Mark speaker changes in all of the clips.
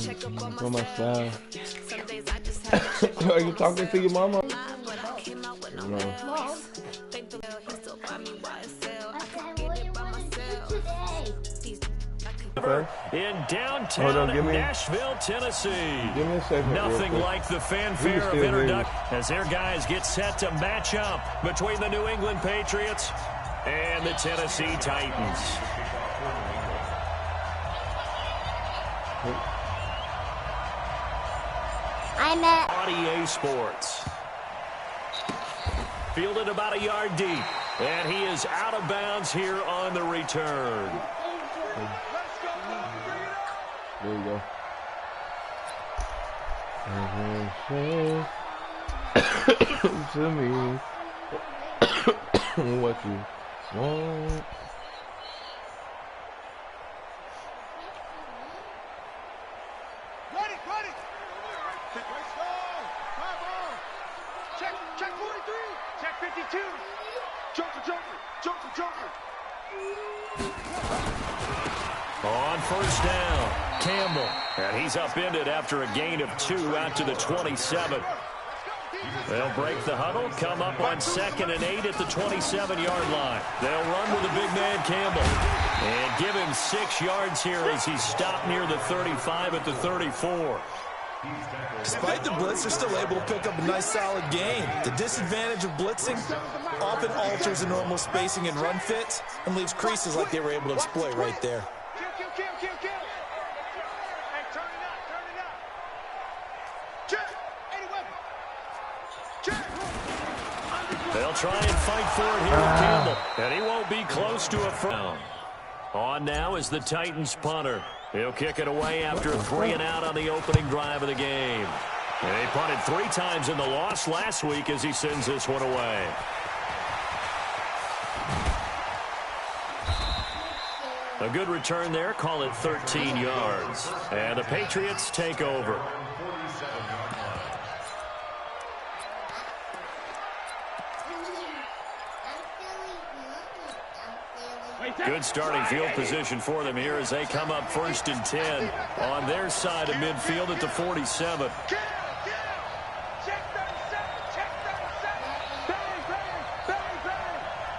Speaker 1: On my style. Are you talking to your mama? No.
Speaker 2: In downtown Nashville, Tennessee.
Speaker 1: Give me a second.
Speaker 2: Nothing like the fanfare of introduction as their guys get set to match up between the New England Patriots and the Tennessee Titans.
Speaker 3: I'm at
Speaker 2: EA Sports. Fielded about a yard deep, and he is out of bounds here on the return.
Speaker 1: There you go. To me, what you want.
Speaker 4: Ready. Check 43. Check 52. Joker.
Speaker 2: On first down, Campbell. And he's upended after a gain of 2 out to the 27. They'll break the huddle, come up on 2nd and 8 at the 27-yard line. They'll run with the big man Campbell and give him 6 yards here as he stopped near the 35 at the 34.
Speaker 5: Despite the blitz, they're still able to pick up a nice solid gain. The disadvantage of blitzing often alters the normal spacing and run fits and leaves creases like they were able to exploit right there.
Speaker 4: Kill. Hey, turn it up. Check. 81. Check.
Speaker 2: They'll try and fight for it here with Campbell. And he won't be close to a first down. On now is the Titans punter. He'll kick it away after a 3-and-out on the opening drive of the game. And he punted 3 times in the loss last week as he sends this one away. A good return there, call it 13 yards. And the Patriots take over. Good starting field position for them here as they come up 1st and 10 on their side of midfield at the 47.
Speaker 4: Check 37.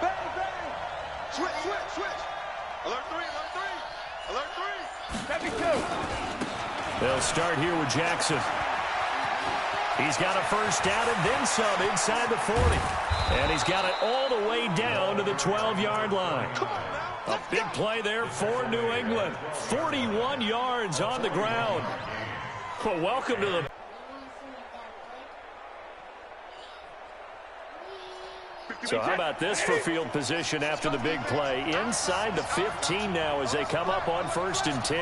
Speaker 4: Bang. Switch. Alert 3. Heavy 2.
Speaker 2: They'll start here with Jackson. He's got a first down and then some inside the 40. And he's got it all the way down to the 12-yard line. A big play there for New England. 41 yards on the ground. Well, welcome to the... So how about this for field position after the big play? Inside the 15 now as they come up on 1st and 10.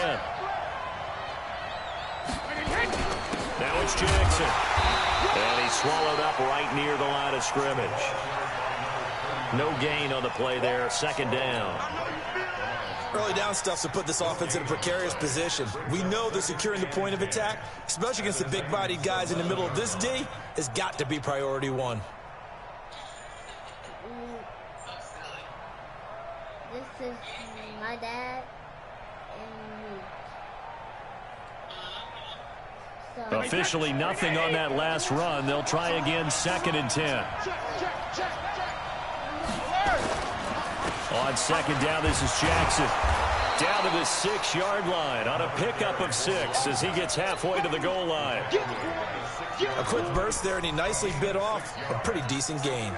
Speaker 2: Now it's Jackson. And he's swallowed up right near the line of scrimmage. No gain on the play there. 2nd down.
Speaker 5: Early down stuff to put this offense in a precarious position. We know that securing the point of attack, especially against the big-bodied guys in the middle of this D, has got to be priority 1.
Speaker 3: This is my dad and me.
Speaker 2: Officially nothing on that last run. They'll try again 2nd and 10. On 2nd down, this is Jackson. Down to the 6-yard line on a pickup of 6 as he gets halfway to the goal line.
Speaker 5: A quick burst there, and he nicely bit off a pretty decent gain.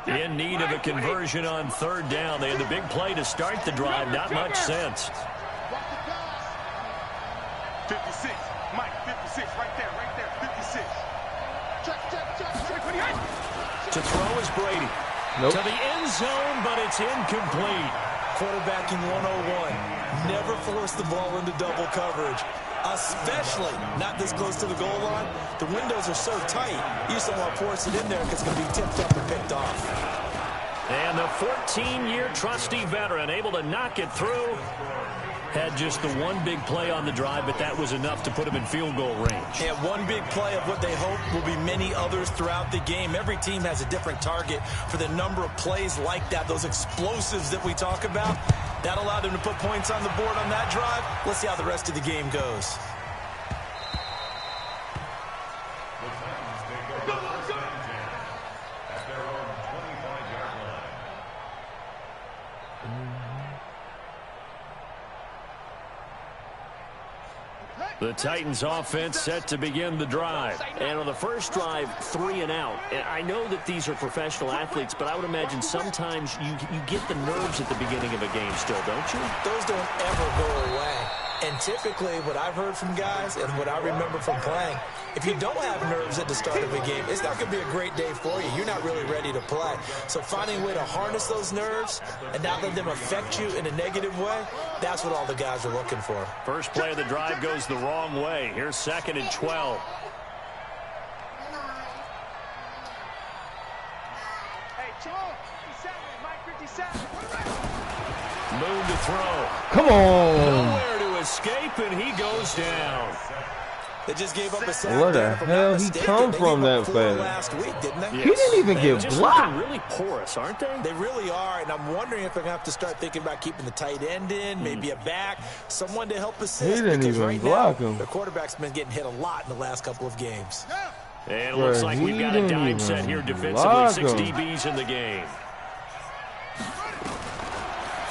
Speaker 2: In need of a conversion on 3rd down. They had the big play to start the drive. Not much sense.
Speaker 4: 56. Mike, 56. Right there. 56. Check.
Speaker 2: To throw is Brady.
Speaker 1: Nope.
Speaker 2: To the end zone, but it's incomplete.
Speaker 5: Quarterbacking 101. Never force the ball into double coverage, especially not this close to the goal line. The windows are so tight, you just don't want to force it in there because it's going to be tipped up and picked off.
Speaker 2: And the 14-year trusty veteran able to knock it through. Had just the one big play on the drive, but that was enough to put him in field goal range.
Speaker 5: And one big play of what they hope will be many others throughout the game. Every team has a different target for the number of plays like that, those explosives that we talk about. That allowed them to put points on the board on that drive. Let's see how the rest of the game goes.
Speaker 2: The Titans offense set to begin the drive.
Speaker 6: And on the first drive, 3 and out. And I know that these are professional athletes, but I would imagine sometimes you get the nerves at the beginning of a game still, don't you?
Speaker 5: Those don't ever go away. And typically, what I've heard from guys and what I remember from playing, if you don't have nerves at the start of a game, it's not going to be a great day for you. You're not really ready to play. So finding a way to harness those nerves and not let them affect you in a negative way, that's what all the guys are looking for.
Speaker 2: First play of the drive goes the wrong way. Here's 2nd and 12.
Speaker 4: Hey, Joe, 57, Mike 57.
Speaker 2: Moon to throw.
Speaker 1: Come on.
Speaker 2: Nowhere to escape, and he goes down.
Speaker 5: They just gave up a sack.
Speaker 1: Where the
Speaker 5: there, if I'm not
Speaker 1: hell he
Speaker 5: mistaken.
Speaker 1: come
Speaker 5: They
Speaker 1: from
Speaker 5: gave up
Speaker 1: that
Speaker 5: 4
Speaker 1: fast?
Speaker 5: last week, didn't they?
Speaker 1: He didn't even
Speaker 6: They're
Speaker 1: get
Speaker 6: just
Speaker 1: blocked.
Speaker 6: looking really porous, aren't they?
Speaker 5: They really are, and I'm wondering if they're going to have to start thinking about keeping the tight end in, maybe a back, someone to help assist.
Speaker 1: He didn't
Speaker 5: because
Speaker 1: even
Speaker 5: right
Speaker 1: block
Speaker 5: now,
Speaker 1: him.
Speaker 5: their quarterback's been getting hit a lot in the last couple of games.
Speaker 2: And it looks
Speaker 1: Bruh,
Speaker 2: like
Speaker 1: he
Speaker 2: we've got a
Speaker 1: didn't
Speaker 2: dime
Speaker 1: even
Speaker 2: set here defensively.
Speaker 1: block
Speaker 2: 6
Speaker 1: him.
Speaker 2: DBs in the game.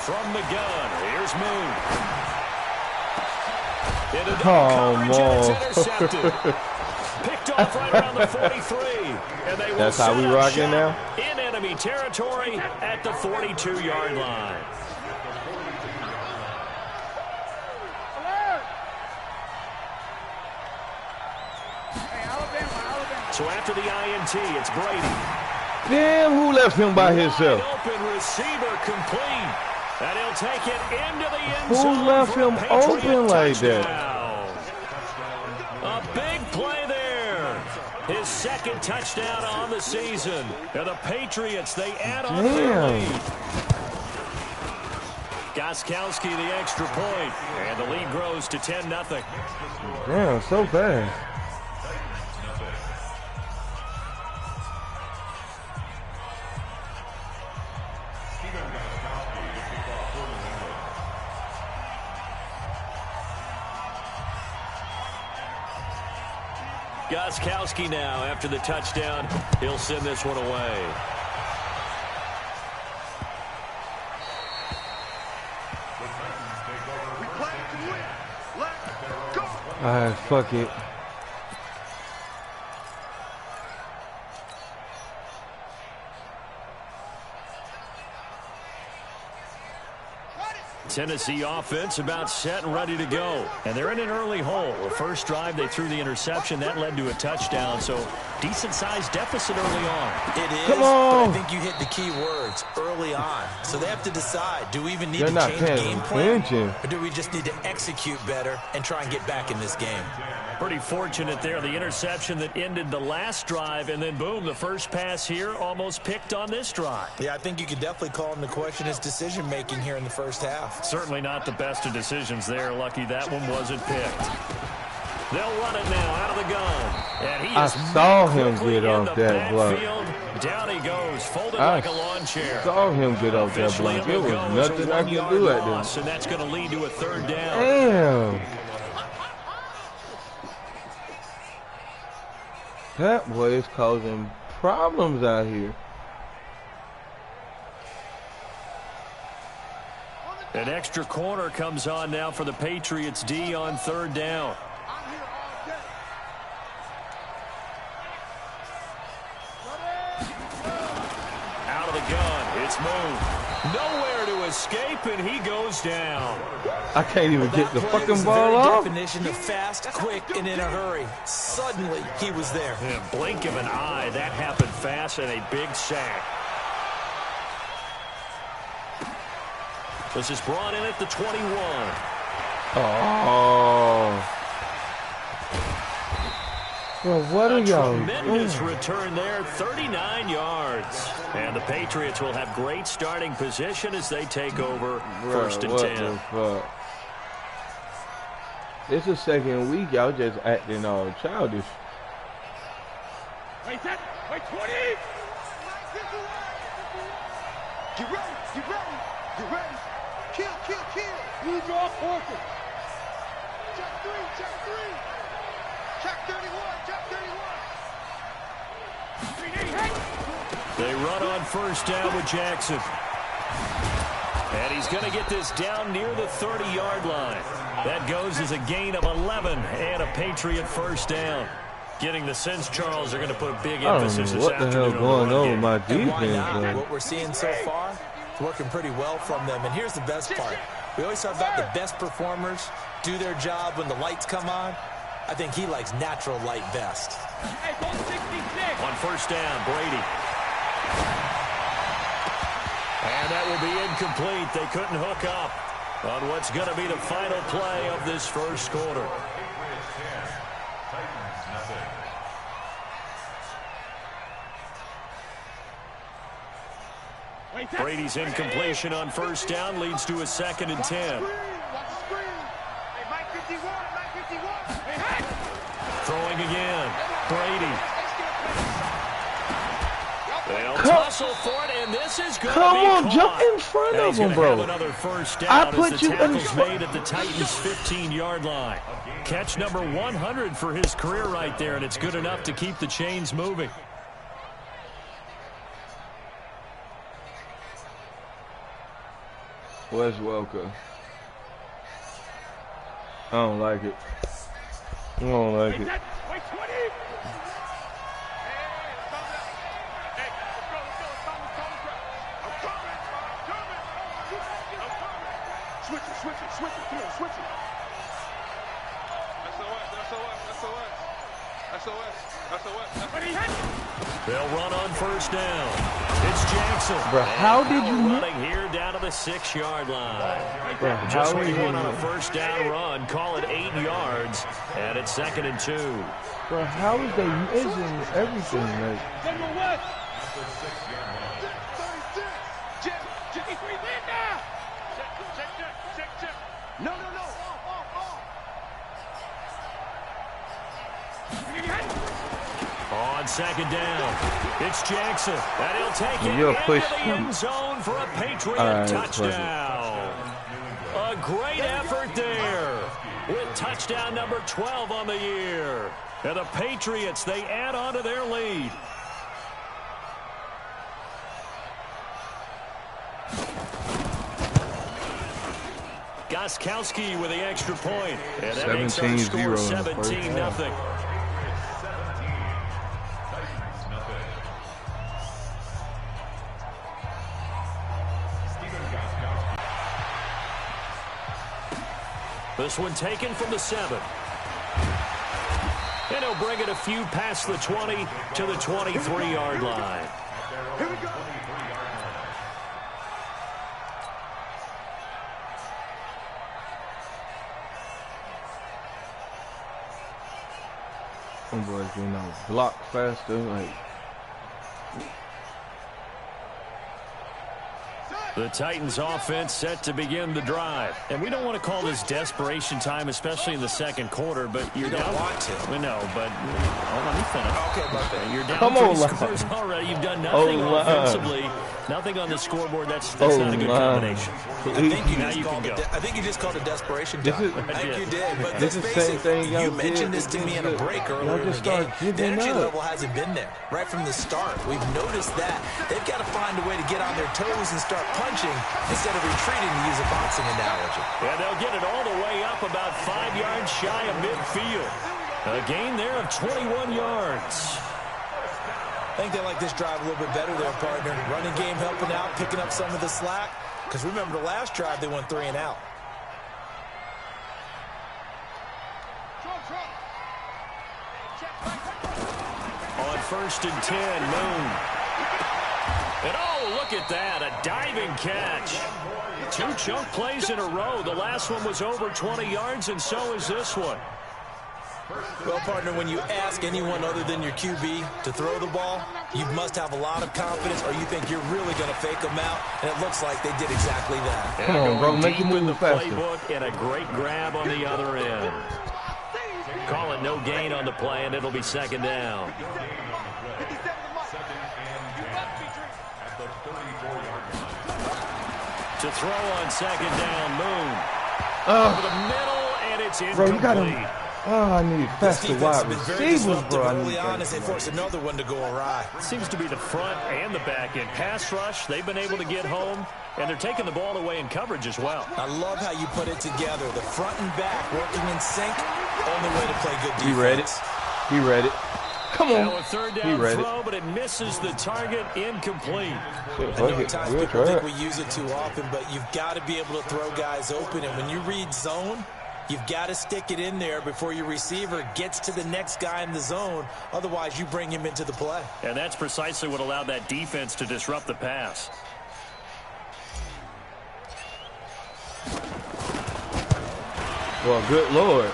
Speaker 2: From the gun, here's Moon. Into double
Speaker 1: Come
Speaker 2: coverage, and
Speaker 1: on.
Speaker 2: it's intercepted. Picked off right around the 43. And they will
Speaker 1: That's how
Speaker 2: set
Speaker 1: we
Speaker 2: up
Speaker 1: rocking
Speaker 2: shop
Speaker 1: now?
Speaker 2: in enemy territory at the 42-yard line. So after the INT, it's Brady.
Speaker 1: Damn, who left him by himself?
Speaker 2: Wide open receiver complete. And he'll take it into the end
Speaker 1: Who
Speaker 2: zone.
Speaker 1: left
Speaker 2: for a
Speaker 1: him
Speaker 2: Patriot
Speaker 1: open like that?
Speaker 2: touchdown. A big play there. His 2nd touchdown on the season. And the Patriots, they add on to their
Speaker 1: Damn.
Speaker 2: lead. Gostkowski the extra point. And the lead grows to 10-0.
Speaker 1: Damn, so fast.
Speaker 2: Gostkowski now, after the touchdown, he'll send this one away.
Speaker 4: We play to win. Let's go.
Speaker 1: Alright, fuck it.
Speaker 2: Tennessee offense about set and ready to go. And they're in an early hole. The first drive, they threw the interception. That led to a touchdown. So decent-sized deficit early on.
Speaker 5: It is,
Speaker 1: Come
Speaker 5: but
Speaker 1: on.
Speaker 5: I think you hit the key words, early on. So they have to decide, do we even need
Speaker 1: They're
Speaker 5: to
Speaker 1: not
Speaker 5: change
Speaker 1: paying
Speaker 5: game plan?
Speaker 1: attention.
Speaker 5: Or do we just need to execute better and try and get back in this game?
Speaker 2: Pretty fortunate there. The interception that ended the last drive, and then boom, the first pass here almost picked on this drive.
Speaker 5: Yeah, I think you could definitely call into question his decision-making here in the first half.
Speaker 2: Certainly not the best of decisions there. Lucky that one wasn't picked. They'll run it now out of the gun. And he
Speaker 1: I
Speaker 2: is
Speaker 1: saw him
Speaker 2: quickly
Speaker 1: get
Speaker 2: in
Speaker 1: off
Speaker 2: the
Speaker 1: that block.
Speaker 2: backfield. Down he goes, folded
Speaker 1: I
Speaker 2: like a lawn chair.
Speaker 1: saw him get off that
Speaker 2: Officially,
Speaker 1: block. It
Speaker 2: it'll
Speaker 1: was
Speaker 2: go as a
Speaker 1: nothing I could
Speaker 2: 1-yard
Speaker 1: do at
Speaker 2: loss,
Speaker 1: them.
Speaker 2: and that's going to lead to a 3rd down.
Speaker 1: Damn. That boy is causing problems out here.
Speaker 2: An extra corner comes on now for the Patriots D on 3rd down.
Speaker 4: I'm here all day.
Speaker 2: Out of the gun, it's Moon. Nowhere to escape, and he goes down.
Speaker 1: I can't even get the
Speaker 5: That play
Speaker 1: fucking
Speaker 5: was the
Speaker 1: ball
Speaker 5: very
Speaker 1: off.
Speaker 5: definition of fast, quick, and in a hurry. Suddenly, he was there.
Speaker 2: In a blink of an eye, that happened fast, and a big sack. This is brought in at the 21.
Speaker 1: Oh. Well, what are y'all
Speaker 2: Tremendous
Speaker 1: doing?
Speaker 2: return there, 39 yards. And the Patriots will have great starting position as they take over first and
Speaker 1: What
Speaker 2: 10.
Speaker 1: the fuck? It's the second week. Y'all just acting all childish.
Speaker 4: Wait, that. Wait, 20. Get ready. Get ready. Get ready. Kill. Check 3, check 3. Check 31, check 31.
Speaker 2: They run on first down with Jackson. And he's going to get this down near the 30-yard line. That goes as a gain of 11 and a Patriot first down. Getting the sense, Charles, are going to put a big emphasis this
Speaker 1: what the hell
Speaker 2: afternoon
Speaker 1: going on with my
Speaker 5: And why
Speaker 1: defense,
Speaker 5: not?
Speaker 1: though?
Speaker 5: What we're seeing so far, it's working pretty well from them. And here's the best part. We always talk about the best performers do their job when the lights come on. I think he likes natural light best.
Speaker 2: On first down, Brady. And that will be incomplete. They couldn't hook up on what's going to be the final play of this first quarter. Brady's incompletion on first down leads to a 2nd and 10. Throwing again. Brady. They'll tussle for it, and this is going to be caught.
Speaker 1: Jump in front
Speaker 2: And
Speaker 1: of
Speaker 2: he's
Speaker 1: him,
Speaker 2: going to
Speaker 1: bro.
Speaker 2: have another first down
Speaker 1: I
Speaker 2: as
Speaker 1: put
Speaker 2: the
Speaker 1: you in
Speaker 2: tackle's
Speaker 1: front.
Speaker 2: made at the Titans' 15-yard line. Catch number 100 for his career right there, and it's good enough to keep the chains moving.
Speaker 1: Wes Welker. I don't like it. I don't like it.
Speaker 4: Switch it, switch it. SOS.
Speaker 2: They'll run on first down. It's Jackson.
Speaker 1: Bro, how did you
Speaker 2: running here down to the 6-yard line?
Speaker 1: Bro,
Speaker 2: Just
Speaker 1: how
Speaker 2: what he
Speaker 1: did you
Speaker 2: won on a first down run. Call it 8 yards, and it's 2nd and 2.
Speaker 1: Bro, how is they using everything? Like,
Speaker 4: No.
Speaker 2: On 2nd down, it's Jackson, and he'll take it
Speaker 1: You'll
Speaker 2: into
Speaker 1: push
Speaker 2: the end zone for a Patriot
Speaker 1: right,
Speaker 2: touchdown. A great effort there with touchdown number 12 on the year. And the Patriots, they add on to their lead. Gostkowski with the extra point. And that makes our score 17-0. This one taken from the 7. And he'll bring it a few past the 20 to the 23-yard line.
Speaker 4: Here we go.
Speaker 1: some boys getting out block faster. Like,
Speaker 2: the Titans offense set to begin the drive. And we don't want to call this desperation time, especially in the second quarter, but you're down.
Speaker 5: Want to.
Speaker 2: We know, but let me finish.
Speaker 5: Okay, my bad.
Speaker 2: You're down
Speaker 1: Come on,
Speaker 2: 3
Speaker 1: line.
Speaker 2: scores already. You've done nothing
Speaker 1: line.
Speaker 2: offensively. Nothing on the scoreboard. That's not a good
Speaker 1: line.
Speaker 2: combination.
Speaker 5: I
Speaker 2: you can go.
Speaker 5: I think you just called it desperation
Speaker 1: This
Speaker 5: time.
Speaker 1: is-
Speaker 5: I think you did. But
Speaker 1: This
Speaker 5: let's
Speaker 1: is
Speaker 5: face
Speaker 1: same
Speaker 5: it,
Speaker 1: thing y'all
Speaker 5: you
Speaker 1: did
Speaker 5: mentioned this to me in a
Speaker 1: against
Speaker 5: break
Speaker 1: the-
Speaker 5: earlier
Speaker 1: y'all
Speaker 5: in the
Speaker 1: just
Speaker 5: game.
Speaker 1: start
Speaker 5: The
Speaker 1: giving
Speaker 5: energy
Speaker 1: up.
Speaker 5: level hasn't been there right from the start. We've noticed that. They've got to find a way to get on their toes and start punching instead of retreating, to use a boxing analogy.
Speaker 2: And they'll get it all the way up about 5 yards shy of midfield. A gain there of 21 yards.
Speaker 5: I think they like this drive a little bit better there, partner. Running game helping out, picking up some of the slack. Because remember the last drive, they went 3 and out.
Speaker 2: On 1st and 10, Moon. And oh, look at that, a diving catch. 2 chunk plays in a row. The last one was over 20 yards, and so is this one.
Speaker 5: Well, partner, when you ask anyone other than your QB to throw the ball, you must have a lot of confidence, or you think you're really going to fake them out, and it looks like they did exactly that.
Speaker 1: come on, bro, make it
Speaker 2: Deep in the
Speaker 1: move faster.
Speaker 2: playbook, and a great grab on the other end. Call it no gain on the play, and it'll be 2nd down. To throw on 2nd down, Moon. Over the middle, and it's incomplete.
Speaker 1: Bro, you got him. Oh, I need faster wide receivers, bro.
Speaker 5: Early on as they force another one to go awry.
Speaker 2: Seems to be the front and the back end. Pass rush, they've been able to get home, and they're taking the ball away in coverage as well.
Speaker 5: I love how you put it together. The front and back working in sync. Only way to play good defense.
Speaker 1: He read it. He read it. Come on.
Speaker 2: Now a third down throw, but it misses the target, incomplete.
Speaker 5: I know at times people think we use it too often, but you've got to be able to throw guys open. And when you read zone, you've got to stick it in there before your receiver gets to the next guy in the zone. Otherwise, you bring him into the play.
Speaker 2: And that's precisely what allowed that defense to disrupt the pass.
Speaker 1: Well, good Lord.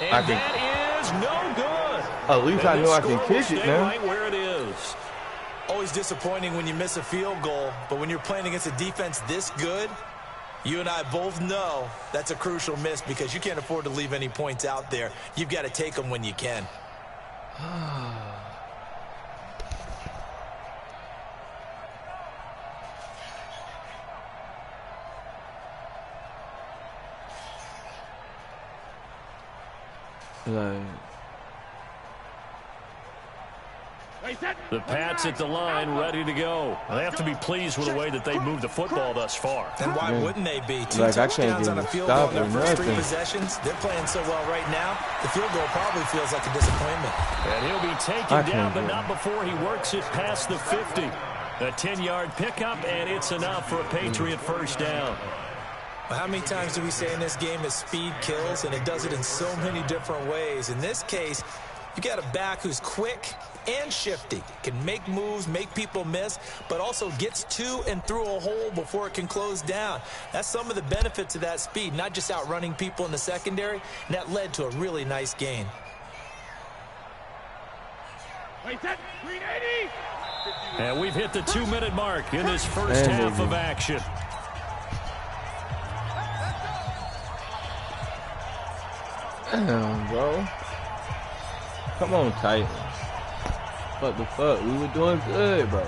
Speaker 2: And that is no good.
Speaker 1: At least I know I can kick it now.
Speaker 2: Right where it is.
Speaker 5: Always disappointing when you miss a field goal, but when you're playing against a defense this good, you and I both know that's a crucial miss because you can't afford to leave any points out there. You've got to take them when you can.
Speaker 2: The Pats at the line, ready to go. They have to be pleased with the way that they've moved the football thus far.
Speaker 5: And why wouldn't they be? Two
Speaker 1: Like,
Speaker 5: touchdowns on a field goal in their first 3 possessions. They're playing so well right now, the field goal probably feels like a disappointment.
Speaker 2: And he'll be taken down, but not before he works it past the 50. A 10-yard pickup, and it's enough for a Patriot first down.
Speaker 5: Well, how many times do we say in this game that speed kills, and it does it in so many different ways? In this case, you got a back who's quick and shifty, can make moves, make people miss, but also gets to and through a hole before it can close down. That's some of the benefits of that speed, not just outrunning people in the secondary, and that led to a really nice gain.
Speaker 2: And we've hit the 2-minute mark in this first half of action.
Speaker 1: Damn, bro. Come on, Titans. What the fuck? We were doing good, bro.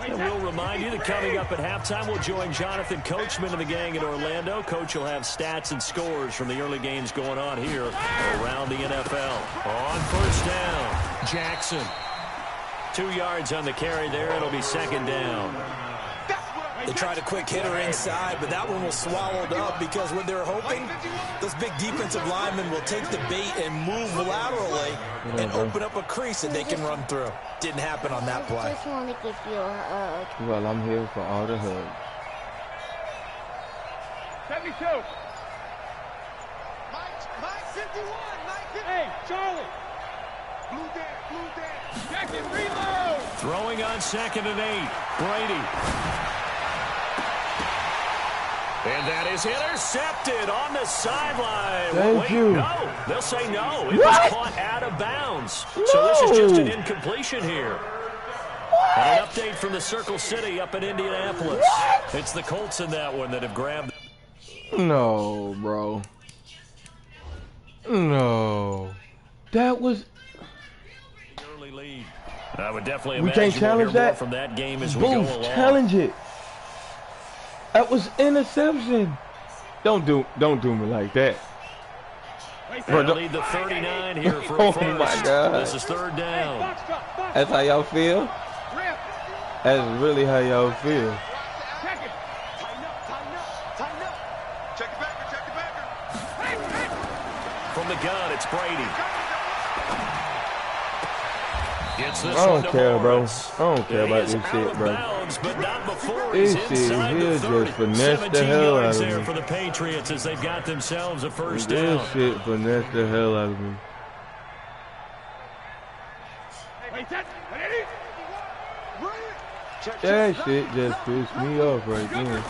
Speaker 2: And we'll remind you that coming up at halftime, we'll join Jonathan Coachman and the gang in Orlando. Coach will have stats and scores from the early games going on here around the NFL. On first down, Jackson. 2 yards on the carry there. It'll be second down.
Speaker 5: They tried a quick hitter inside, but that one was swallowed up because what they're hoping, those big defensive linemen will take the bait and move laterally and open up a crease that they can run through. Didn't happen on that play.
Speaker 3: I just want to give you a hug.
Speaker 1: Well, I'm here for all the hugs.
Speaker 4: 72. Mike 51. Mike 50. Hey, Charlie. Blue down. Jackson, reload.
Speaker 2: Throwing on 2nd and 8. Brady. And that is intercepted on the sideline.
Speaker 1: Thank you.
Speaker 2: No, they'll say no. It was caught out of bounds. No. So this is just an incompletion here. And an update from the Circle City up in Indianapolis. What? It's the Colts in that one that have grabbed.
Speaker 1: No, bro. No. That was...
Speaker 2: Early lead. I would definitely
Speaker 1: we
Speaker 2: imagine
Speaker 1: can't challenge
Speaker 2: we'll hear
Speaker 1: that.
Speaker 2: more from that game as we
Speaker 1: Boom,
Speaker 2: go along.
Speaker 1: Challenge it. That was interception. Don't do me like that.
Speaker 2: They'll lead the 39 here for
Speaker 1: oh
Speaker 2: first.
Speaker 1: My God.
Speaker 2: This is third down.
Speaker 1: That's how y'all feel? That's really how y'all feel.
Speaker 2: From the gun, it's Brady. Gets this
Speaker 1: I don't care, bro.
Speaker 2: Morris.
Speaker 1: I don't care about this shit, bro.
Speaker 2: Bounds, but not before
Speaker 1: This
Speaker 2: he's
Speaker 1: shit
Speaker 2: inside
Speaker 1: here
Speaker 2: the 30.
Speaker 1: just finesse the hell out of
Speaker 2: there
Speaker 1: me.
Speaker 2: for the Patriots as they've got themselves a first
Speaker 1: This
Speaker 2: down.
Speaker 1: shit finesse the hell out of me. That shit just pissed me off right there.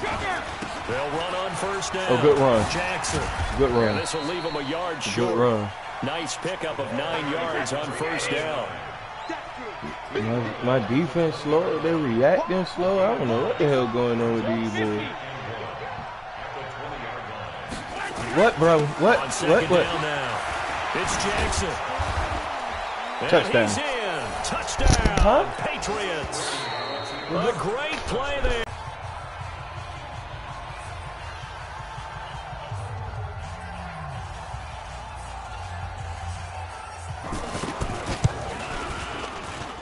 Speaker 2: They'll run on first down.
Speaker 1: Oh, good run.
Speaker 2: Jackson.
Speaker 1: Good run.
Speaker 2: And this will leave him a yard short.
Speaker 1: Good run.
Speaker 2: Nice pickup of 9 yards on first down.
Speaker 1: My defense slow. They're reacting slow. I don't know what the hell going on with these boys. What, bro? What?
Speaker 2: On second
Speaker 1: What?
Speaker 2: down now. It's Jackson. And
Speaker 1: Touchdown.
Speaker 2: he's in. Touchdown.
Speaker 1: Huh?
Speaker 2: Patriots. A great play there.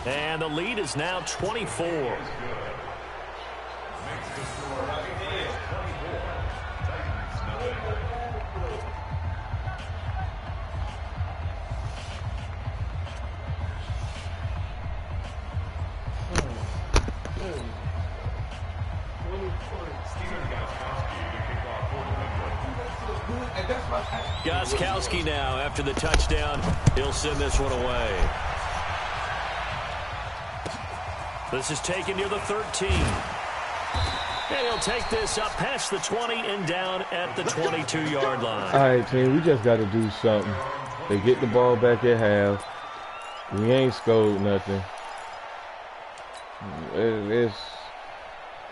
Speaker 6: And the lead is now 24. Gostkowski now after the touchdown. He'll send this one away. This is taken near the 13. And he'll take this up past the 20 and down at the 22-yard line.
Speaker 1: All right, team, we just got to do something. They get the ball back at half. We ain't scored nothing. It's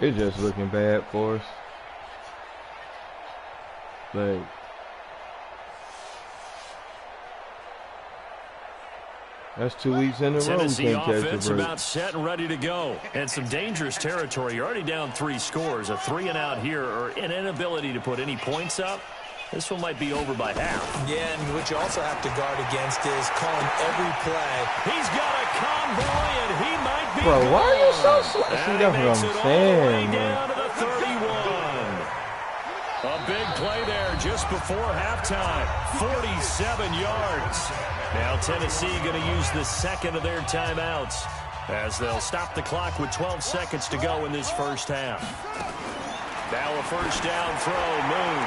Speaker 1: just looking bad for us. Like, that's 2 weeks in a row.
Speaker 6: Tennessee offense about set and ready to go. And some dangerous territory. You're already down 3 scores. A 3-and-out here or an inability to put any points up. This one might be over by half.
Speaker 5: Yeah, and what you also have to guard against is calling every play.
Speaker 6: He's got a convoy, and he might be
Speaker 1: Bro, why are you so slow?
Speaker 6: And
Speaker 1: See, that's what I'm saying,
Speaker 6: down to the 31. A big play there just before halftime. 47 yards. Now Tennessee going to use the second of their timeouts as they'll stop the clock with 12 seconds to go in this first half. Now a first down throw, Moon.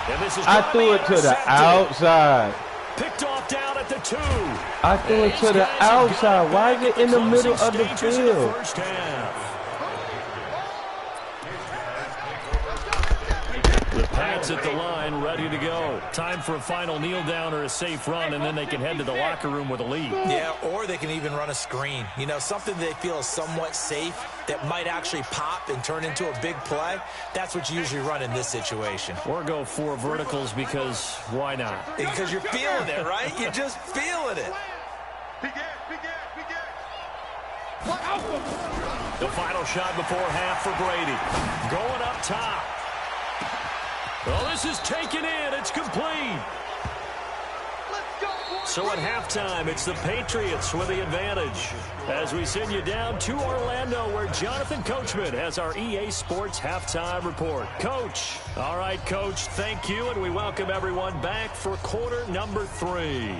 Speaker 6: And this is
Speaker 1: I threw it to the outside.
Speaker 6: Picked off down at the 2.
Speaker 1: I threw it to the outside. Why is it in the middle of the field?
Speaker 6: First half. The Pats at the line, ready to go. Time for a final kneel down or a safe run, and then they can head to the locker room with a lead.
Speaker 5: Yeah, or they can even run a screen. You know, something they feel is somewhat safe that might actually pop and turn into a big play. That's what you usually run in this situation.
Speaker 6: Or go 4 verticals because why not?
Speaker 5: Because you're feeling it, right? You're just feeling it.
Speaker 6: The final shot before half for Brady. Going up top. Well, this is taken in. It's complete. So at halftime, it's the Patriots with the advantage. As we send you down to Orlando, where Jonathan Coachman has our EA Sports halftime report. Coach. All right, Coach, thank you, and we welcome everyone back for quarter number 3.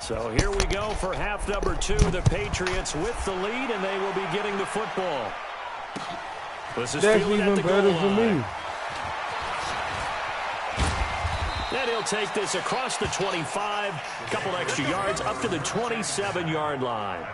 Speaker 6: So here we go for half number 2. The Patriots with the lead, and they will be getting the football. This is
Speaker 1: That's
Speaker 6: fielded
Speaker 1: even
Speaker 6: at the
Speaker 1: better
Speaker 6: goal
Speaker 1: for
Speaker 6: line.
Speaker 1: me.
Speaker 6: Then he'll take this across the 25, a couple extra yards up to the 27-yard line.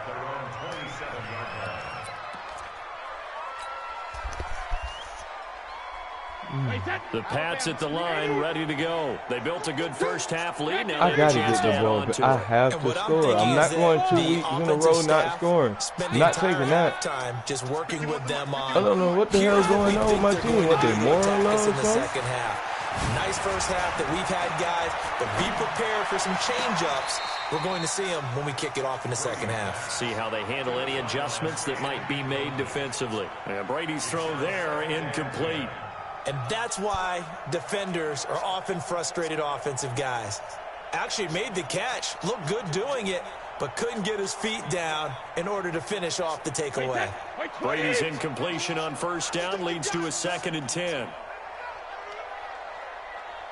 Speaker 6: The Pats at the line, ready to go. They built a good first half lead. Now
Speaker 1: I got to get the ball, but I have to score. I'm not going 2 weeks in a row not scoring. I'm not taking that.
Speaker 5: Just working with them on.
Speaker 1: I don't know what the hell's going on with my team. What, they moral or something?
Speaker 5: Second half. Nice first half that we've had, guys, but be prepared for some change-ups. We're going to see them when we kick it off in the second half.
Speaker 2: See how they handle any adjustments that might be made defensively. And Brady's throw there, incomplete.
Speaker 5: And that's why defenders are often frustrated offensive guys. Actually made the catch, looked good doing it, but couldn't get his feet down in order to finish off the takeaway.
Speaker 2: Brady's incompletion on first down leads to a 2nd and 10.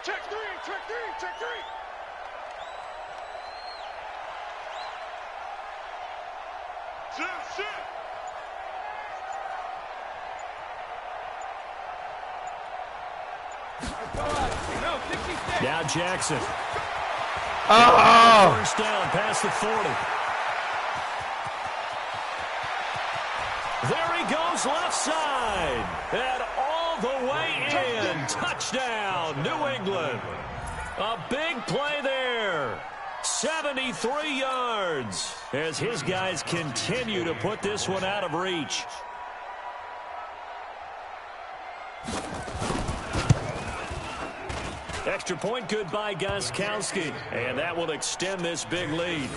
Speaker 4: Check three, check three, check three. Shit.
Speaker 2: Now Jackson.
Speaker 1: Oh!
Speaker 2: First down past the 40. There he goes left side. And all the way in. Touchdown, New England. A big play there. 73 yards as his guys continue to put this one out of reach. Extra point good by Gostkowski, and that will extend this big lead.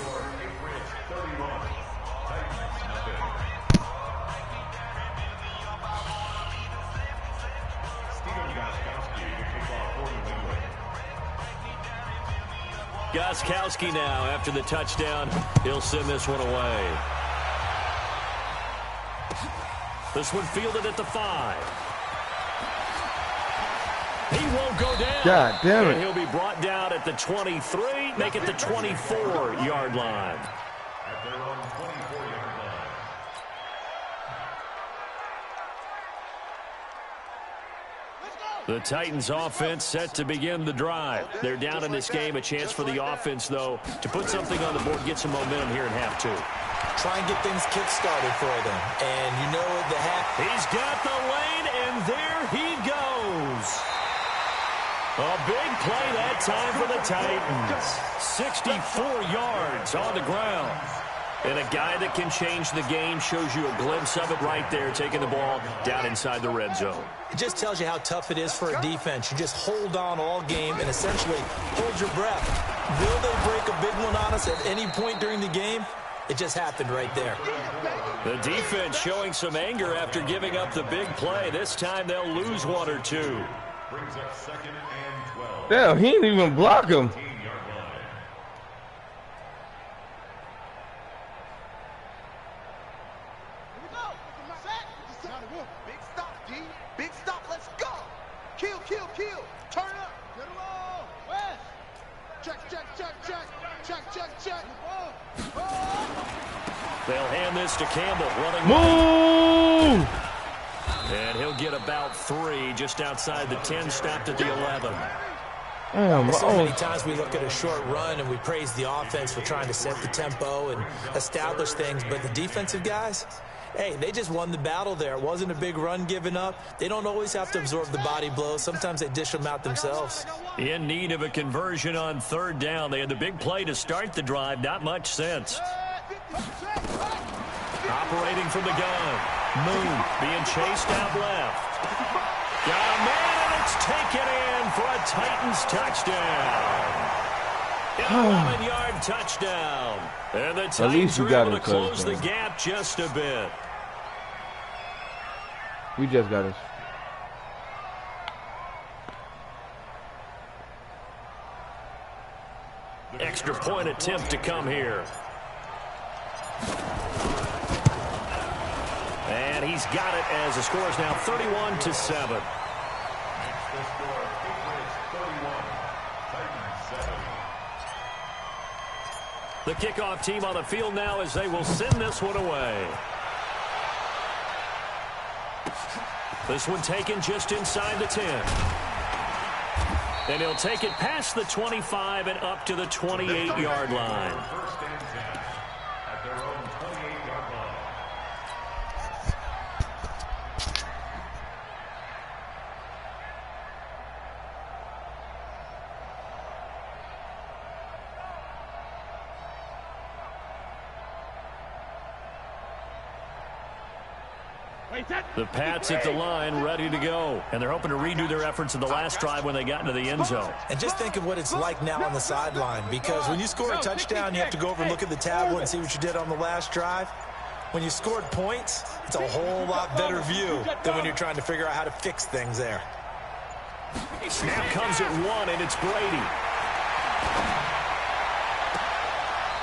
Speaker 2: Gostkowski now, after the touchdown, he'll send this one away. This one fielded at the 5. He won't go down.
Speaker 1: God damn it.
Speaker 2: And he'll be brought down at the 23, make it the 24-yard line. The Titans offense set to begin the drive. They're down in this game. A chance for the offense, though, to put something on the board, get some momentum here in half 2.
Speaker 5: Try and get things kick-started for them. And you know the half.
Speaker 2: He's got the lane, and there he goes. A big play that time for the Titans. 64 yards on the ground. And a guy that can change the game, shows you a glimpse of it right there, taking the ball down inside the red zone.
Speaker 5: It just tells you how tough it is for a defense. You just hold on all game and essentially hold your breath. Will they break a big one on us at any point during the game? It just happened right there.
Speaker 2: The defense showing some anger after giving up the big play. This time they'll lose 1 or 2.
Speaker 1: Damn, he didn't even block him.
Speaker 2: They'll hand this to Campbell, running.
Speaker 1: Move!
Speaker 2: And he'll get about 3 just outside the 10, stopped at the 11.
Speaker 1: Damn,
Speaker 5: so many times we look at a short run and we praise the offense for trying to set the tempo and establish things, but the defensive guys, hey, they just won the battle there. It wasn't a big run given up. They don't always have to absorb the body blows. Sometimes they dish them out themselves.
Speaker 2: In need of a conversion on 3rd down. They had the big play to start the drive. Not much sense. Operating from the gun. Moon being chased out left. Got a man, and it's taken in for a Titans touchdown. An 11-yard touchdown. And the Titans are able to close the gap just a bit.
Speaker 1: We just got it.
Speaker 2: Extra point attempt to come here. And he's got it as the score is now 31-7. The kickoff team on the field now as they will send this one away. This one taken just inside the 10. And he'll take it past the 25 and up to the 28-yard line. The Pats at the line, ready to go. And they're hoping to redo their efforts in the last drive when they got into the end zone.
Speaker 5: And just think of what it's like now on the sideline, because when you score a touchdown, you have to go over and look at the tablet and see what you did on the last drive. When you scored points, it's a whole lot better view than when you're trying to figure out how to fix things there.
Speaker 2: Snap comes at 1, and it's Brady.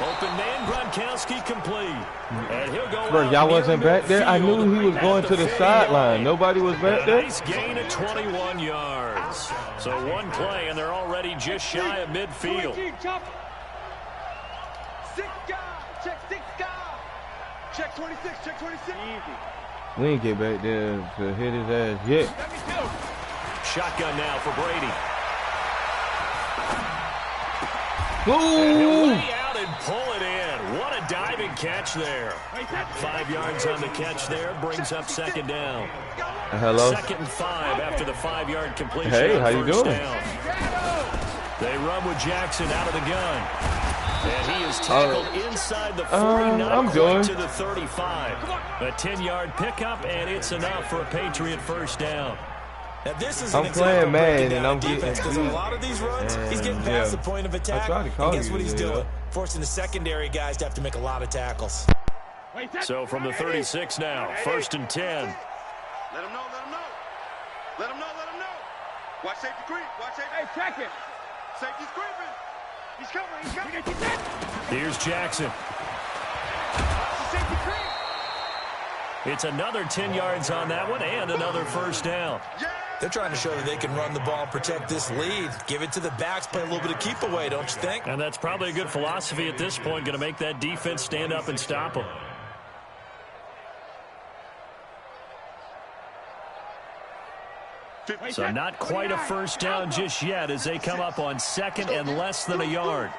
Speaker 2: Open man, Gronkowski complete. And he'll go.
Speaker 1: Bro, y'all wasn't back there? I knew he was going to the sideline. Nobody was back there?
Speaker 2: Nice gain of 21 yards. So one play, and they're already just shy of midfield.
Speaker 4: Check 26, check 26.
Speaker 1: We ain't get back there to hit his ass yet.
Speaker 2: Shotgun now for Brady.
Speaker 1: Ooh!
Speaker 2: Way out and pull it in. What a diving catch there. 5 yards on the catch there. Brings up second down.
Speaker 1: Hello?
Speaker 2: 2nd and 5 after the 5-yard completion.
Speaker 1: Hey, how you doing?
Speaker 2: Down. They run with Jackson out of the gun. And he is tackled inside the 40, to the 35. A 10-yard pickup, and it's enough for a Patriot first down.
Speaker 5: Now this is
Speaker 1: I'm playing man, and I'm getting
Speaker 5: because a lot of these runs, he's getting past the point of attack. And guess what he's doing? Forcing the secondary guys to have to make a lot of tackles.
Speaker 2: So from the 36 now, 1st and 10.
Speaker 4: Let him know, let him know. Let him know, let him know. Watch safety creep, watch safety. Hey, check it. Safety's creeping. He's coming, he's coming.
Speaker 2: Here's Jackson.
Speaker 4: Safety creep.
Speaker 2: It's another 10 yards on that one and another first down.
Speaker 5: They're trying to show that they can run the ball and protect this lead. Give it to the backs, play a little bit of keep away, don't you think?
Speaker 2: And that's probably a good philosophy at this point, going to make that defense stand up and stop them. So not quite a first down just yet as they come up on 2nd and less than a yard.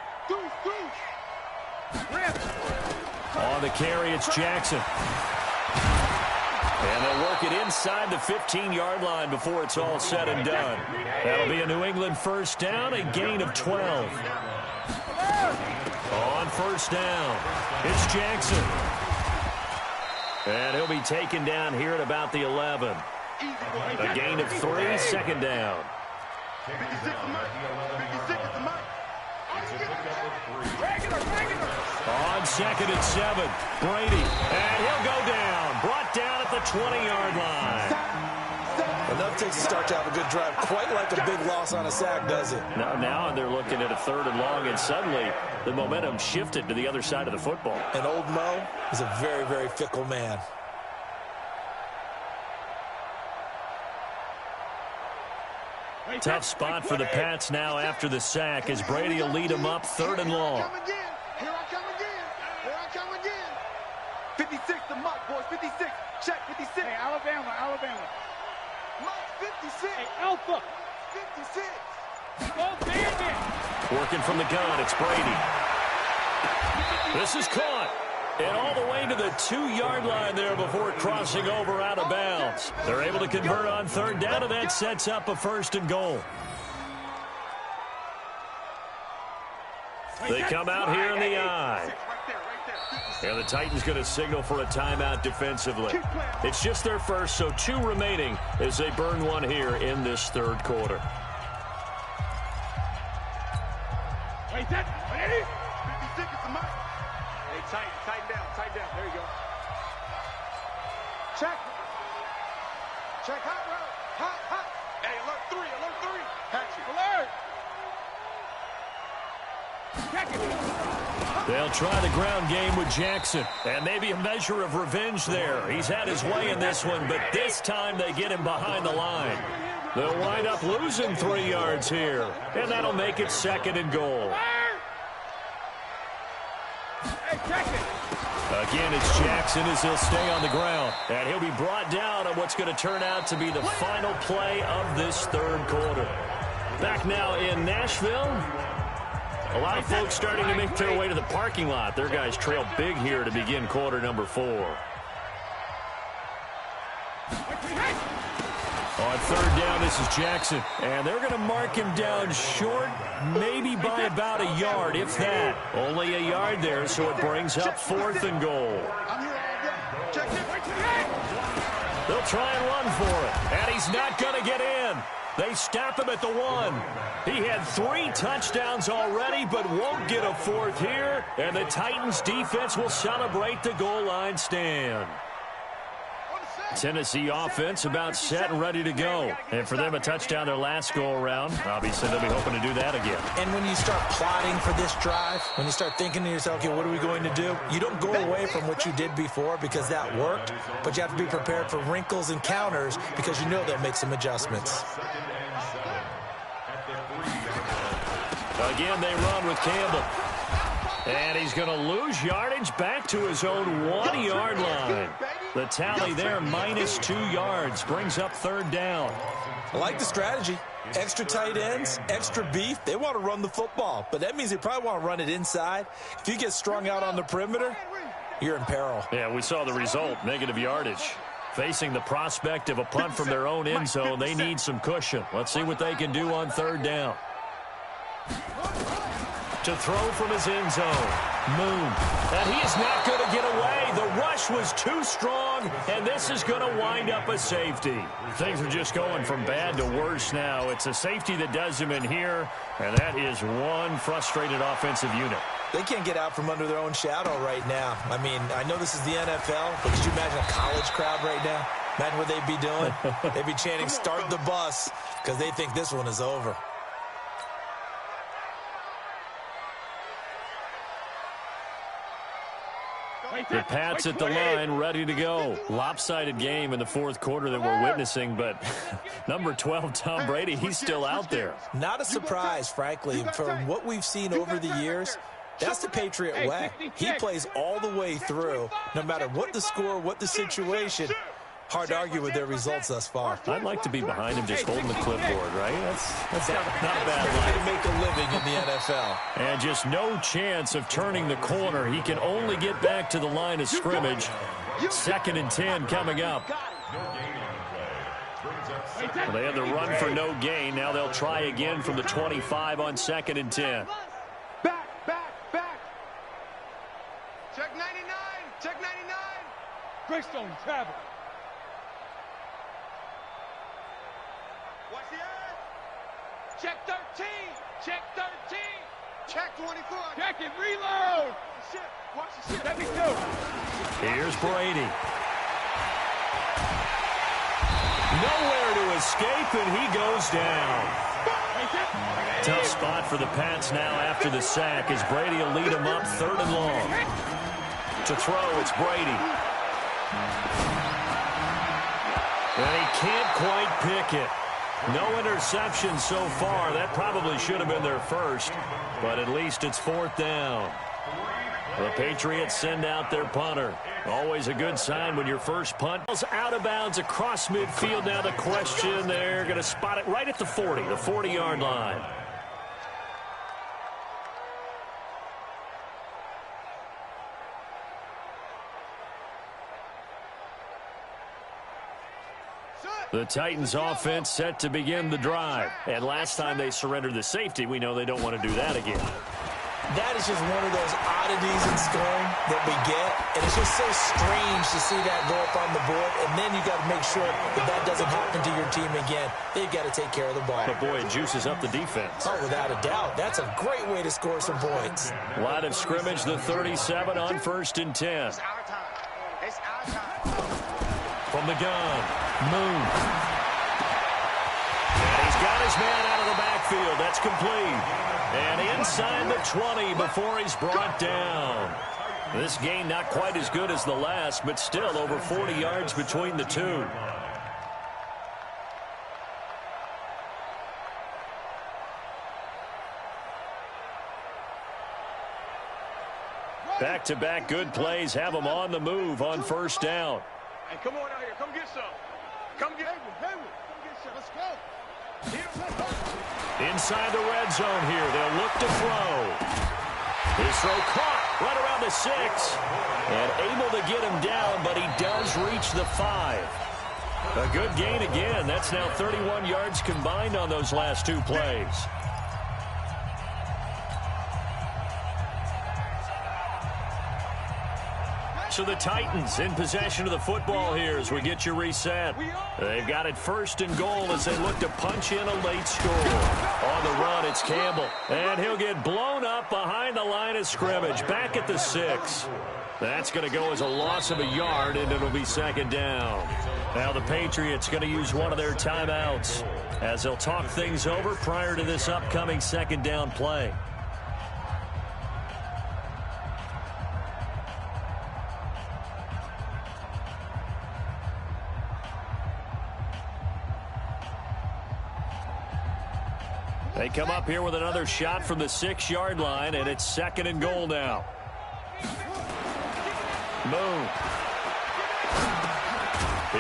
Speaker 2: On the carry, it's Jackson. And they'll work it inside the 15-yard line before it's all said and done. That'll be a New England first down, a gain of 12. On first down, it's Jackson. And he'll be taken down here at about the 11. A gain of 3, 2nd down.
Speaker 4: 56 is the mic.
Speaker 2: On 2nd and 7, Brady. And he'll go down. Brought down at the 20-yard line.
Speaker 5: Enough takes to start to have a good drive. Quite like a big loss on a sack, does it?
Speaker 2: Now they're looking at a 3rd and long, and suddenly the momentum shifted to the other side of the football.
Speaker 5: And old Mo is a very, very fickle man.
Speaker 2: Tough spot for the Pats now after the sack as Brady will lead them up 3rd and long.
Speaker 4: Here I come again. Here I come again. 56 the muck, boys. 56. Check 56. Hey, Alabama. Muck 56. Hey, Alpha. 56. Go bandit.
Speaker 2: Working from the gun, it's Brady. This is caught. And all the way to the 2-yard line there before crossing over out of bounds. They're able to convert on 3rd down, and that sets up a 1st and goal. They come out here in the eye. And the Titans going to signal for a timeout defensively. It's just their first, so 2 remaining as they burn one here in this 3rd quarter.
Speaker 4: Ready? 56 is the mic. Tighten down. There you go. Check. Hot route. Hot. Hey, alert 3. Patch it. Alert. Check it.
Speaker 2: They'll try the ground game with Jackson. And maybe a measure of revenge there. He's had his way in this one, but this time they get him behind the line. They'll wind up losing 3 yards here. And that'll make it 2nd and goal.
Speaker 4: Hey, check it.
Speaker 2: Again, it's Jackson as he'll stay on the ground. And he'll be brought down on what's going to turn out to be the final play of this 3rd quarter. Back now in Nashville. A lot of folks starting to make their way to the parking lot. Their guys trail big here to begin quarter number 4. On 3rd down, this is Jackson. And they're going to mark him down short, maybe by about a yard, if that. Only a yard there, so it brings up 4th and goal. They'll try and run for it. And he's not going to get in. They stop him at the 1. He had 3 touchdowns already, but won't get a 4th here. And the Titans defense will celebrate the goal line stand. Tennessee offense about set and ready to go. And for them, a touchdown their last go-around. Obviously, they'll be hoping to do that again.
Speaker 5: And when you start plotting for this drive, when you start thinking to yourself, okay, what are we going to do? You don't go away from what you did before because that worked, but you have to be prepared for wrinkles and counters because you know they'll make some adjustments.
Speaker 2: Again, they run with Campbell. And he's going to lose yardage back to his own 1-yard line. The tally there, minus 2 yards, brings up 3rd down.
Speaker 5: I like the strategy. Extra tight ends, extra beef. They want to run the football, but that means they probably want to run it inside. If you get strung out on the perimeter, you're in peril.
Speaker 2: Yeah, we saw the result, negative yardage. Facing the prospect of a punt from their own end zone, they need some cushion. Let's see what they can do on 3rd down. To throw from his end zone. Moon. And he is not going to get away. The rush was too strong, and this is going to wind up a safety. Things are just going from bad to worse now. It's a safety that does him in here, and that is one frustrated offensive unit.
Speaker 5: They can't get out from under their own shadow right now. I mean, I know this is the NFL, but could you imagine a college crowd right now? Imagine what they'd be doing. They'd be chanting, "Start the bus," because they think this one is over.
Speaker 2: The Pats at the line, ready to go. Lopsided game in the 4th quarter that we're witnessing, but number 12, Tom Brady, he's still out there.
Speaker 5: Not a surprise, frankly. From what we've seen over the years, that's the Patriot way. He plays all the way through, no matter what the score, what the situation. Hard to argue with their results thus far.
Speaker 2: I'd like to be behind him just holding the clipboard, right? That's not a bad
Speaker 5: way
Speaker 2: line.
Speaker 5: to make a living in the NFL.
Speaker 2: And just no chance of turning the corner. He can only get back to the line of scrimmage. 2nd and 10 coming up. Well, they had the run for no gain. Now they'll try again from the 25 on 2nd and 10.
Speaker 4: Back. Check 99. Check 99. Greystone travel. Watch the edge. Check 13. Check 13. Check 24. Check it. Reload. Watch the shit. Let me go.
Speaker 2: Here's Brady. Nowhere to escape, and he goes down. Tough spot for the Pats now after the sack as Brady will lead them up 3rd and long. To throw, it's Brady. And he can't quite pick it. No interception so far. That probably should have been their first, but at least it's 4th down. The Patriots send out their punter. Always a good sign when your first punt is out of bounds across midfield. Now the question, they're going to spot it right at the 40, the 40-yard line. The Titans offense set to begin the drive. And last time they surrendered the safety, we know they don't want to do that again.
Speaker 5: That is just one of those oddities in scoring that we get. And it's just so strange to see that go up on the board. And then you got to make sure that that doesn't happen to your team again. They've got to take care of the ball.
Speaker 2: But boy, it juices up the defense.
Speaker 5: Oh, without a doubt. That's a great way to score some points.
Speaker 2: Line of scrimmage, the 37 on 1st and 10.
Speaker 4: It's our time. It's our time.
Speaker 2: From the gun, Moon. And he's got his man out of the backfield. That's complete. And inside the 20 before he's brought down. This game not quite as good as the last, but still over 40 yards between the two. Back-to-back good plays have them on the move on 1st down.
Speaker 4: Hey, come on out here. Come get some. Come get some. Let's go.
Speaker 2: Inside the red zone here. They'll look to throw. His throw caught right around the 6. And able to get him down, but he does reach the 5. A good gain again. That's now 31 yards combined on those last 2 plays. So the Titans in possession of the football here as we get you reset. They've got it 1st and goal as they look to punch in a late score. On the run, it's Campbell. And he'll get blown up behind the line of scrimmage. Back at the 6. That's going to go as a loss of a yard, and it'll be 2nd down. Now the Patriots going to use one of their timeouts as they'll talk things over prior to this upcoming 2nd down play. They come up here with another shot from the 6-yard line, and it's 2nd and goal now. Moon.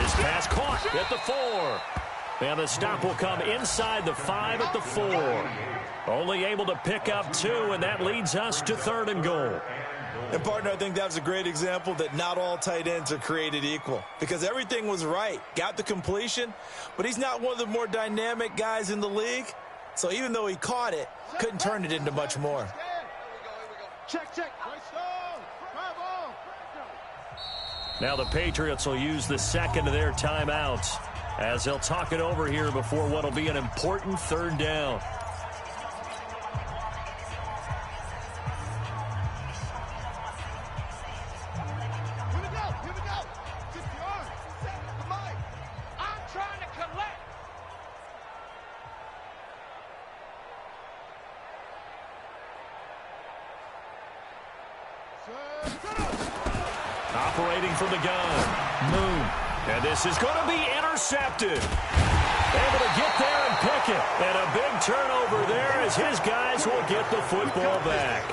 Speaker 2: His pass caught at the 4. And the stop will come inside the 5 at the 4. Only able to pick up 2, and that leads us to 3rd and goal.
Speaker 5: And, partner, I think that was a great example that not all tight ends are created equal. Because everything was right. Got the completion, but he's not one of the more dynamic guys in the league. So even though he caught it, couldn't turn it into much more.
Speaker 4: Check.
Speaker 2: Now the Patriots will use the 2nd of their timeouts as they'll talk it over here before what will be an important 3rd down.
Speaker 4: Here we go. Just the arm. Set the mic. I'm trying to collect.
Speaker 2: Operating from the gun. Moon. And this is going to be intercepted. Able to get there and pick it. And a big turnover there as his guys will get the football back.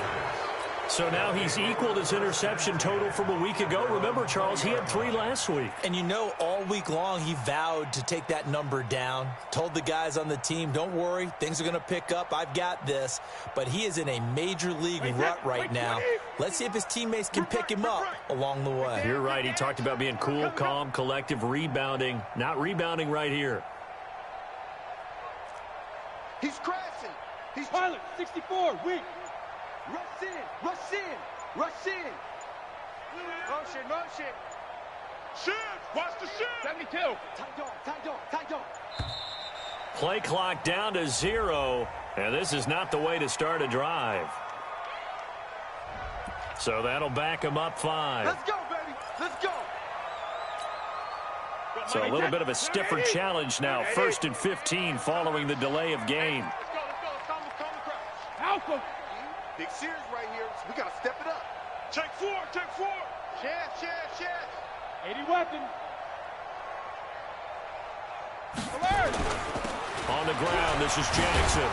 Speaker 2: So now he's equaled his interception total from a week ago. Remember, Charles, he had 3 last week.
Speaker 5: And you know, all week long he vowed to take that number down. Told the guys on the team, don't worry, things are going to pick up. I've got this. But he is in a major league rut right now. Let's see if his teammates can pick him up along the way.
Speaker 2: You're right. He talked about being cool, calm, collective, rebounding. Not rebounding right here.
Speaker 4: He's crashing. He's
Speaker 7: Pilot, 64, weak.
Speaker 4: Rush in. Motion.
Speaker 7: Shift, watch the shift. 72.
Speaker 4: Tight dog.
Speaker 2: Play clock down to 0, and this is not the way to start a drive. So that'll back him up 5.
Speaker 4: Let's go, baby. Let's go.
Speaker 2: So a little bit of a stiffer challenge now. 1st and 15 following the delay of game.
Speaker 7: Let's go. Alpha.
Speaker 4: Big series right here. We got to step it up.
Speaker 7: Check 4.
Speaker 4: Chef.
Speaker 7: 80 weapon. Alert.
Speaker 2: On the ground, this is Jackson.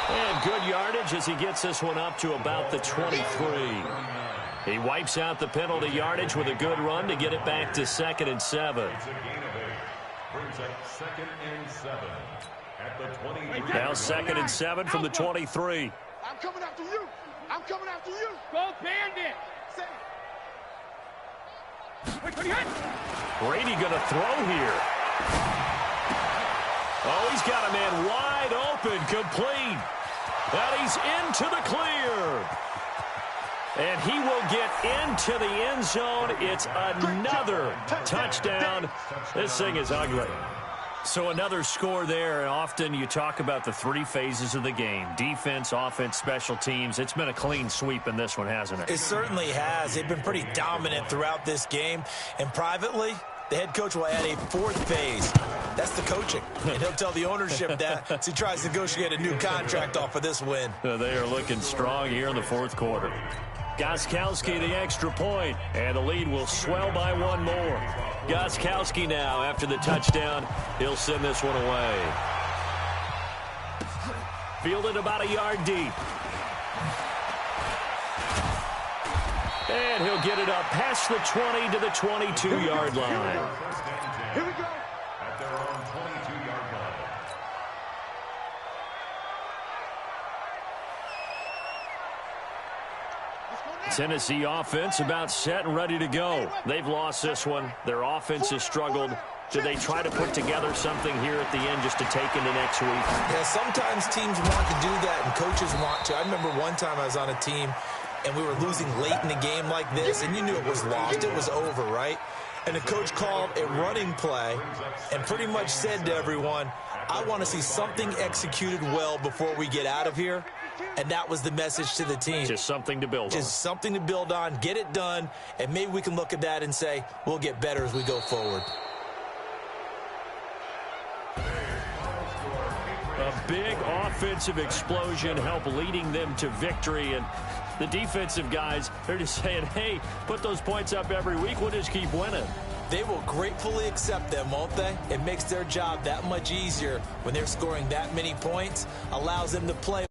Speaker 2: And good yardage as he gets this one up to about the 23. He wipes out the penalty yardage with a good run to get it back to 2nd and 7. Now 2nd and 7 from the 23.
Speaker 4: I'm coming after you.
Speaker 7: Go Bandit.
Speaker 2: Brady going to throw here. Oh, he's got a man wide open, complete. And he's into the clear. And he will get into the end zone. It's another touchdown. This thing is ugly. So another score there, and often you talk about the 3 phases of the game. Defense, offense, special teams. It's been a clean sweep in this one, hasn't it?
Speaker 5: It certainly has. They've been pretty dominant throughout this game. And privately, the head coach will add a 4th phase. That's the coaching. And he'll tell the ownership that as he tries to negotiate a new contract off of this win.
Speaker 2: They are looking strong here in the 4th quarter. Gostkowski the extra point, and the lead will swell by 1 more. Gostkowski now, after the touchdown, he'll send this one away. Fielded about a yard deep. And he'll get it up past the 20 to the 22-yard line.
Speaker 4: Here we go.
Speaker 8: At their own 22-yard line.
Speaker 2: Tennessee offense about set and ready to go. They've lost this one. Their offense has struggled. Do they try to put together something here at the end just to take into next week?
Speaker 5: Yeah, sometimes teams want to do that and coaches want to. I remember one time I was on a team and we were losing late in the game like this, and you knew it was lost, it was over, right? And the coach called a running play and pretty much said to everyone, I want to see something executed well before we get out of here. And that was the message to the team.
Speaker 2: Just something to build on.
Speaker 5: Just something to build on, get it done, and maybe we can look at that and say, we'll get better as we go forward.
Speaker 2: A big offensive explosion helped leading them to victory. And the defensive guys, they're just saying, hey, put those points up every week. We'll just keep winning.
Speaker 5: They will gratefully accept them, won't they? It makes their job that much easier when they're scoring that many points, allows them to play